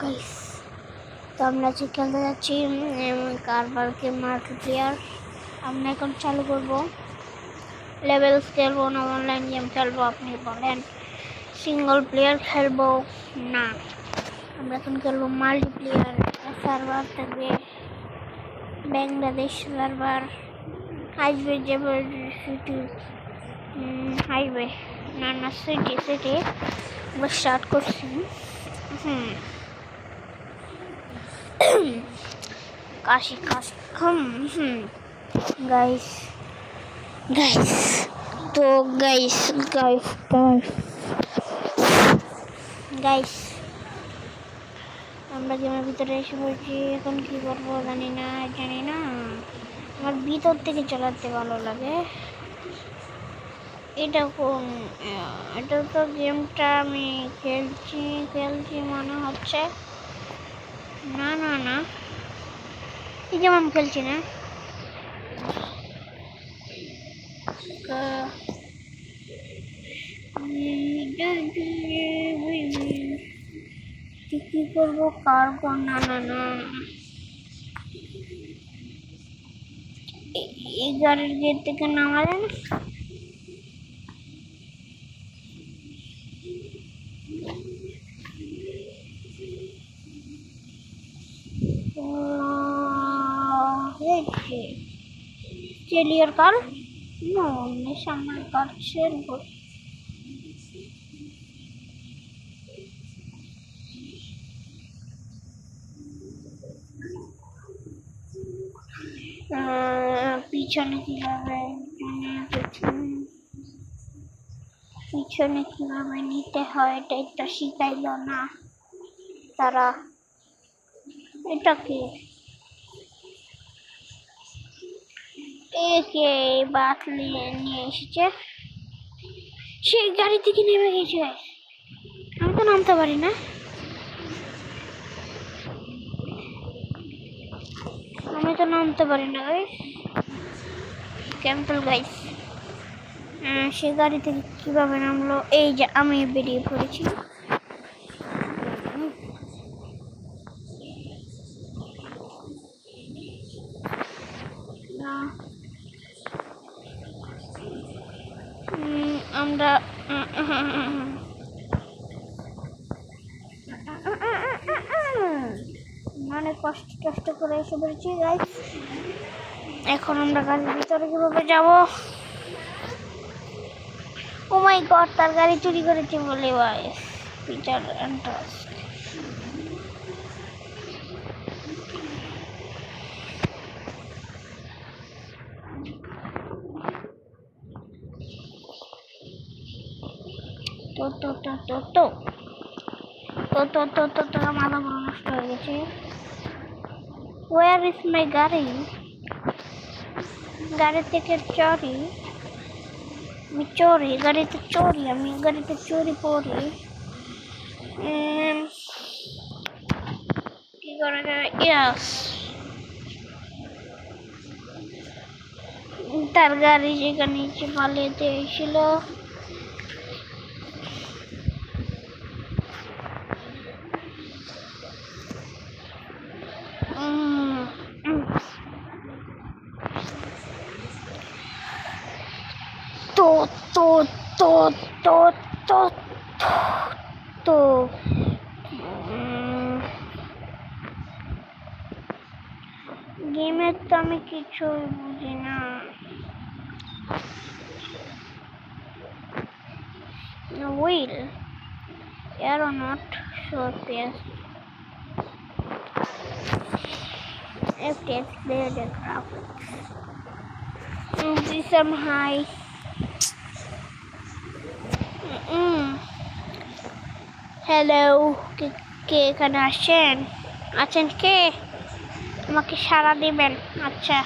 Guys, তো আমরা যে খেলতে যাচ্ছি কারবারকে মাল্টিপ্লেয়ার। আমরা এখন চালু করব। লেভেলস খেলবো না অনলাইন গেম খেলবো আপনি বলেন? সিঙ্গল প্লেয়ার খেলবো না, আমরা এখন খেলবো মাল্টিপ্লেয়ার। সার্ভার থাকবে বাংলাদেশ সার্ভার, হাইওয়ে যাবে সিটি, হাইওয়ে না সিটি সিটি। আমরা স্টার্ট করছি। কাশি কাশি গাইস গাইস তো গাইস গাইস গাইস গাইস আমরা গেমের ভিতরে এসে পড়ছি। এখন কি করবো জানি না। আমার ভিতর থেকে চালাতে ভালো লাগে। এটা তো গেমটা আমি খেলছি মনে হচ্ছে। না না না, এই গেম আমি খেলছি না। কি করবো কারবো? না না না, এই গাড়ির গেট থেকে নামা যায় না। चलिए कार नो सामने कार चलबो। পিছনে কিভাবে নিতে হয় এটা একটা শিখাইলো না তারা। এটা কি একে বাতলি নিয়ে এসেছে, সেই গাড়ি থেকে নেমে গেছে। আমি তো নামতে পারি না, গাইস। ক্যাম্পেল গাইস, সে গাড়ি থেকে কিভাবে নামলো? এই যে আমি বেরিয়ে পড়েছি। আমরা অনেক কষ্ট করে এসে পড়েছি গাইস। এখন আমরা গাড়ির ভিতরে কিভাবে যাব? ও মাই গড, তার গাড়ি চুরি করেছে বলে গাইস। Peter enters. তো মাথা পুরো নষ্ট হয়ে গেছে। Where is my গাড়ি? গাড়ি থেকে চুরি, গাড়িতে চুরি পড়ি। কি করা যায়? ইয়াস, তার গাড়ি যেখানে নিচে পালিয়ে দিয়েছিল। তো গেমের তো আমি কিছুই বুঝি না। Wheel aeronaut show PS FPS player the graphics system high. Hello, কে এখানে আছেন কে? আমাকে সাড়া দিবেন। আচ্ছা,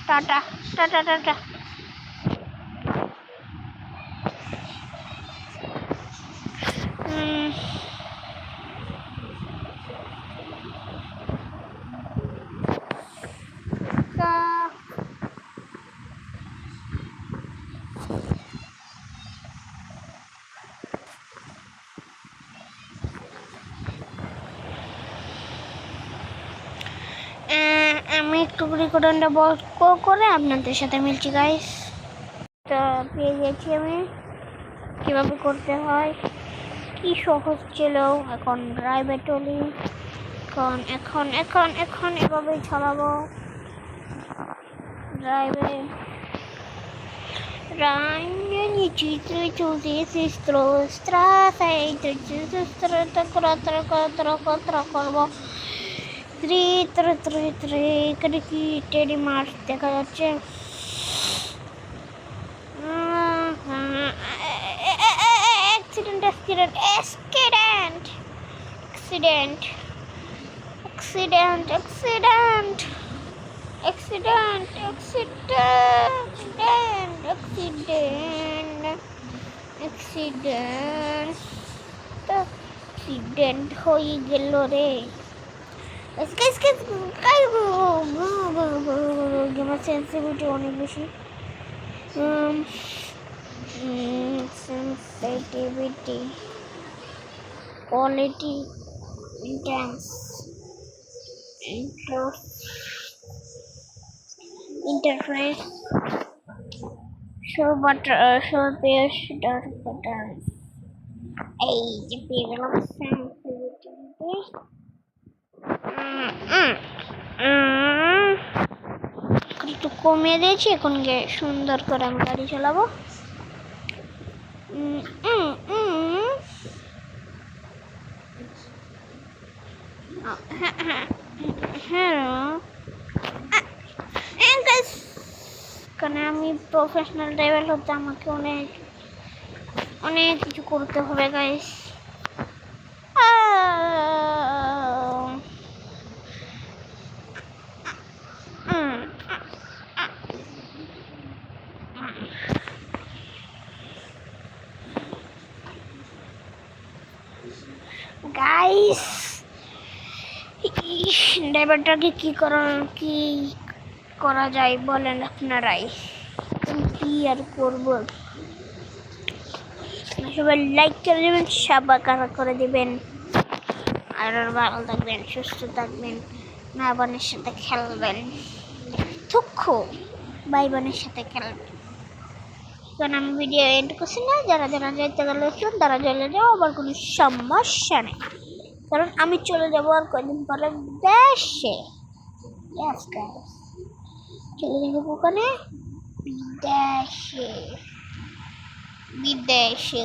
টাটা টাটা টাটা। আমি একটু রেকর্ডারটা বন্ধ করে আপনাদের সাথে মিলছি গাইস। তো পেয়ে গেছি আমি কীভাবে করতে হয়, কি সহজ ছিল। এখন ড্রাইভে চলি, এখন এখন এখন এভাবেই চালাবো ড্রাইভে। Ragni tutti si strada e tutti strada করবো 3 করে কি টেডি মার্চ দেখা যাচ্ছে। Accident accident accident accident accident accident accident accident হয়ে গেল রে। গেমের সেন্সিটিভিটি অনেক বেশি, sensitivity quality intense interface show page buttons এই যে পেয়ে গেলাম sensitivity। একটু কমিয়ে দিয়েছি, এখন গিয়ে সুন্দর করে আমি গাড়ি চালাবো। কারণ আমি প্রফেশনাল ড্রাইভার হতে আমাকে অনেক অনেক কিছু করতে হবে গাইস। গাইস ড্রাইভারটাকে কি করা যায় বলেন আপনারাই, কি আর করবো। সবাই লাইক করে দেবেন, সাবস্ক্রাইব করে দেবেন, আর ভালো থাকবেন, সুস্থ থাকবেন, মা বোনের সাথে খেলবেন, দুঃখ ভাই বোনের সাথে খেলবেন। কারণ আমি ভিডিও এন্ড করছি না, যারা যারা যাইতে গেলে তারা চলে যাও, আবার কোনো সমস্যা নেই। কারণ আমি চলে যাবো আর কয়েকদিন পরে দেশে। চলে যাবো ওখানে বিদেশে বিদেশে।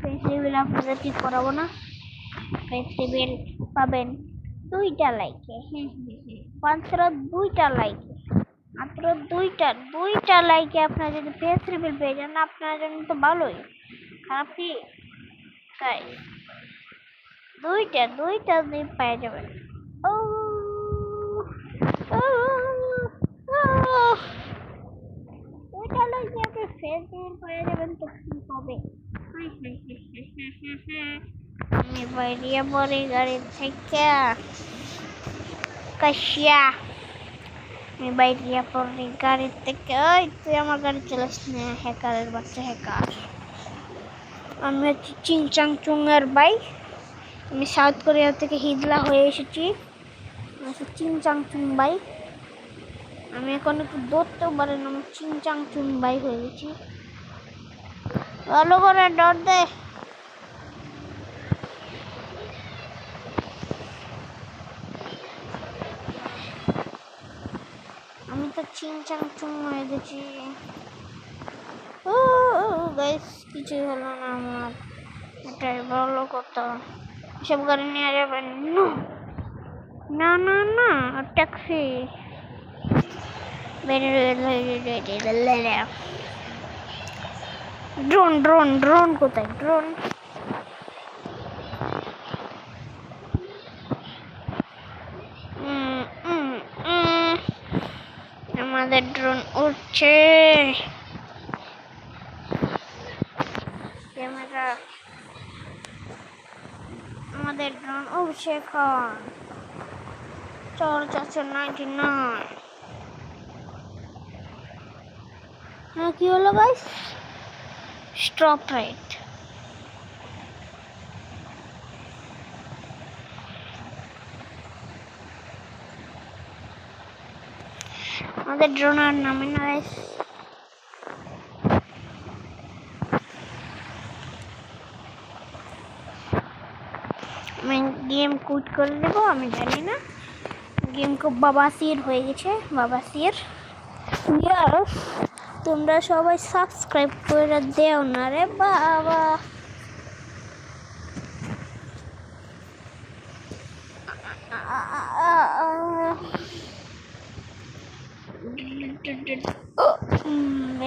ফেস্টিভ্যাল আপনাদের ঠিক করাবো না, ফেস্টিভ্যাল পাবেন 2টা লাইকে। মাত্র 2টা লাইকে, মাত্র 2টা লাইকে আপনারা যদি ফেস্টিভ্যাল পেয়ে যান আপনার জন্য তো ভালোই, খারাপ কি? তাই 2টা পেয়ে যাবেন। ও ওইটা লাইকে আপনি ফেসবুক পেয়ে যাবেন তো কি হবে। আমি বাইরে পরে গাড়ি থেকে কাশিয়া, আমি বাইরে পরে গাড়ি থেকে। ওই তুই আমার গাড়ি চালাস না, হ্যাকারের বাচ্চা হ্যাকার। আমি হচ্ছি চিংচাং চুংয়ের ভাই, আমি সাউথ কোরিয়া থেকে হিজলা হয়ে এসেছি, চিংচাং চুং ভাই। আমি এখন একটু দৌড়তেও পারি না, আমি চিংচাং চুং ভাই হয়ে গেছি। ভালো করে দৌড় দে। আমি তো চিংচাং চুং হয়ে গেছি। ও গাইস কিছুই হলো না আমার, এটাই ভালো কথা। সব গাড়ি নিয়ে যাবেন না না না, ট্যাক্সি ড্রোন ড্রোন ড্রোন কোথায়? ড্রোন আমাদের ড্রোন উঠছে। ক্যামেরা আমাদের ড্রোন উঠছে এখন। 499। হ্যাঁ কি হলো গাইস? Stop right. আমাদের ড্রোন আর নামে না গাইস। আমি গেম কুইট করে দেবো, আমি জানি না গেম খুব বাবাসির হয়ে গেছে, বাবাসির। তোমরা সবাই সাবস্ক্রাইব করে দেও না রে বাবা।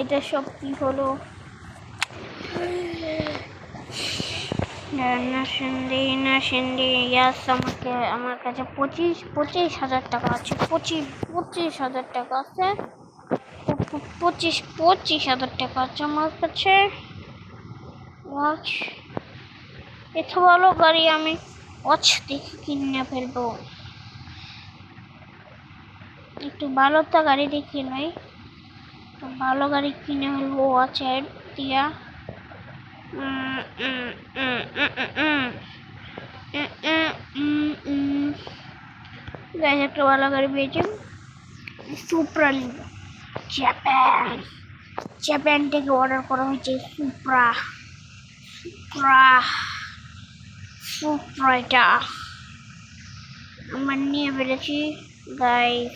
এটা সব কি হলো? না সিন্দি ইয়াস, আমার কাছে 25,000 টাকা আছে। 25,000 টাকা আছে। 25,000 টাকা আছে আমার কাছে। ওয়াচ, এত ভালো গাড়ি আমি ওয়াচ দেখে কিনে ফেলবো। একটু ভালো তো গাড়ি দেখি নাই, ভালো গাড়ি কিনে ফেলবো ওয়াচের দিয়া। একটা ভালো গাড়ি পেয়েছি, সুপ্রা নিব। জাপান থেকে অর্ডার করা হয়েছে সুপ্রা। এটা আমরা নিয়ে ফেলেছি গাইস,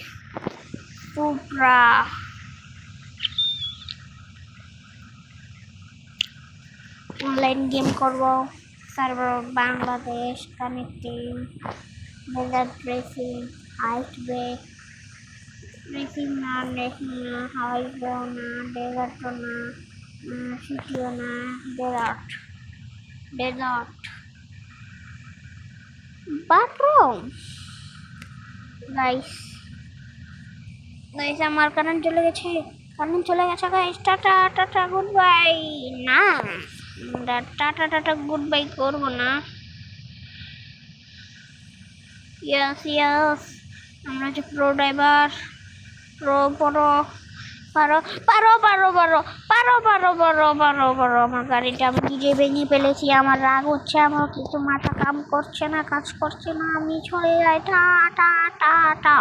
সুপ্রা। অনলাইন গেম করব, server Bangladesh, connecting, desert racing, ice break racing না, হাইস ব্রেও না, ডেজার্টও না, সিটিও না, ডেজার্ট বাথরুম। গাইস আমার কারেন্ট চলে গেছে, গাইস। Tata good bye. না, টাটা গুড বাই করবো না। ইয়াস আমরা হচ্ছে প্রো ড্রাইভার। পারো। আমার গাড়িটা আমি নিজে ভেঙে ফেলেছি, আমার রাগ হচ্ছে, আমার কিছু মাথা কাজ করছে না, আমি চলে যাই। টা।